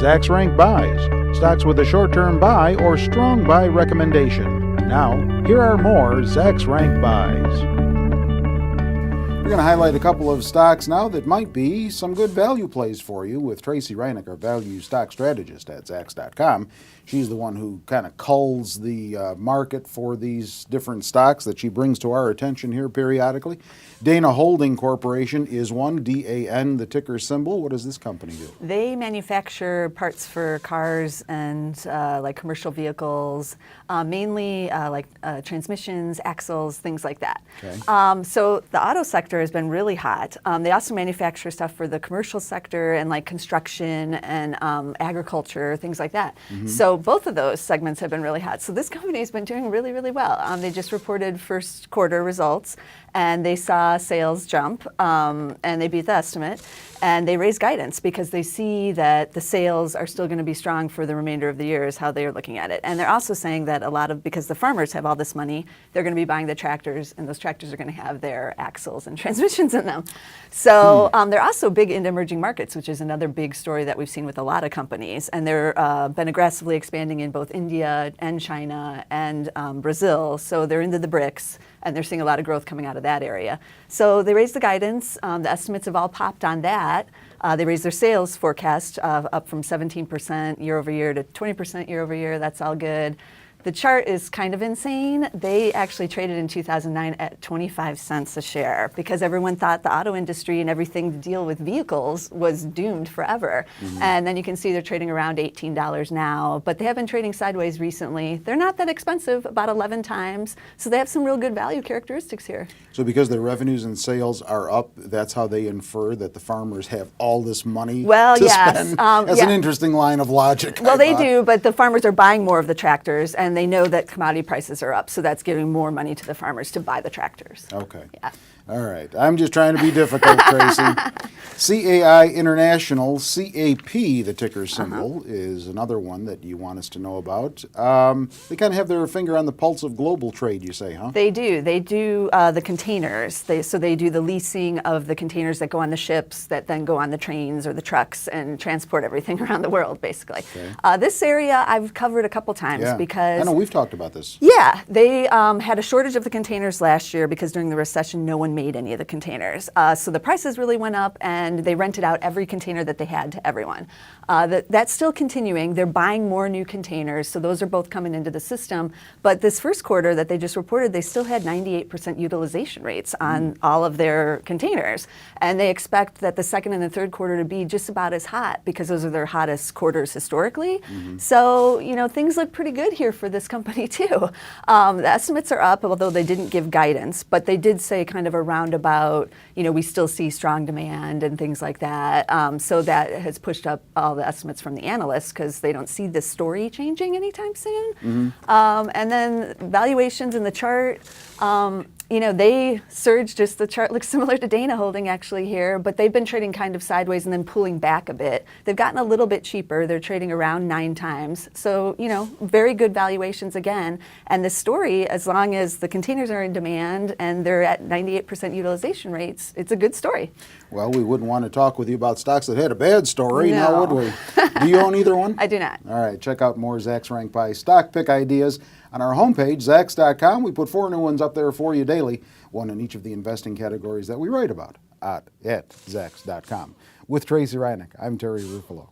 Zacks Rank Buys, stocks with a short-term buy or strong buy recommendation. Now, here are more Zacks Rank Buys. We're going to highlight a couple of stocks now that might be some good value plays for you with Tracey Ryniec, our value stock strategist at Zacks.com. She's the one who kind of culls the market for these different stocks that she brings to our attention here periodically. Dana Holding Corporation is one, DAN, the ticker symbol. What does this company do? They manufacture parts for cars and like commercial vehicles, mainly like transmissions, axles, things like that. Okay. So the auto sector has been really hot. They also manufacture stuff for the commercial sector and like construction and agriculture, things like that. Mm-hmm. So both of those segments have been really hot. So this company has been doing really, really well. They just reported first quarter results, and they saw sales jump, and they beat the estimate, and they raised guidance because they see that the sales are still going to be strong for the remainder of the year is how they're looking at it. And they're also saying that because the farmers have all this money, they're going to be buying the tractors, and those tractors are going to have their axles and transmissions in them. So they're also big into emerging markets, which is another big story that we've seen with a lot of companies. And they're been aggressively expanding in both India and China and Brazil. So they're into the BRICS, and they're seeing a lot of growth coming out of that area. So they raised the guidance. The estimates have all popped on that. They raised their sales forecast up from 17% year over year to 20% year over year. That's all good. The chart is kind of insane. They actually traded in 2009 at 25 cents a share because everyone thought the auto industry and everything to deal with vehicles was doomed forever. Mm-hmm. And then you can see they're trading around $18 now, but they have been trading sideways recently. They're not that expensive, about 11 times. So they have some real good value characteristics here. So because their revenues and sales are up, that's how they infer that the farmers have all this money to spend? That's an interesting line of logic. Well, they do, but the farmers are buying more of the tractors, and they know that commodity prices are up, so that's giving more money to the farmers to buy the tractors. Okay. Yeah. All right. I'm just trying to be difficult, Tracy. CAI International, CAP, the ticker symbol, is another one that you want us to know about. They kind of have their finger on the pulse of global trade, you say, huh? They do. They do the containers. So they do the leasing of the containers that go on the ships that then go on the trains or the trucks and transport everything around the world, basically. Okay. This area I've covered a couple times because... I know, we've talked about this. Yeah. They had a shortage of the containers last year because during the recession, no one made any of the containers. So the prices really went up, and they rented out every container that they had to everyone. That's still continuing. They're buying more new containers, so those are both coming into the system. But this first quarter that they just reported, they still had 98% utilization rates on all of their containers. And they expect that the second and the third quarter to be just about as hot because those are their hottest quarters historically. Mm-hmm. So, things look pretty good here for this company too. The estimates are up, although they didn't give guidance, but they did say kind of around about, we still see strong demand and things like that. So that has pushed up all the estimates from the analysts because they don't see this story changing anytime soon. Mm-hmm. And then valuations in the chart, they surged. Just the chart looks similar to Dana Holding actually here, but they've been trading kind of sideways and then pulling back a bit. They've gotten a little bit cheaper. They're trading around 9 times. So, very good valuations again. And the story, as long as the containers are in demand and they're at 98% utilization rates, it's a good story. Well, we wouldn't want to talk with you about stocks that had a bad story, now would we? Do you own either one? I do not. All right, check out more Zacks Rank Buy stock pick ideas on our homepage, Zacks.com. We put 4 new ones up there for you daily, one in each of the investing categories that we write about at Zacks.com. With Tracey Ryniec, I'm Terry Ruffalo.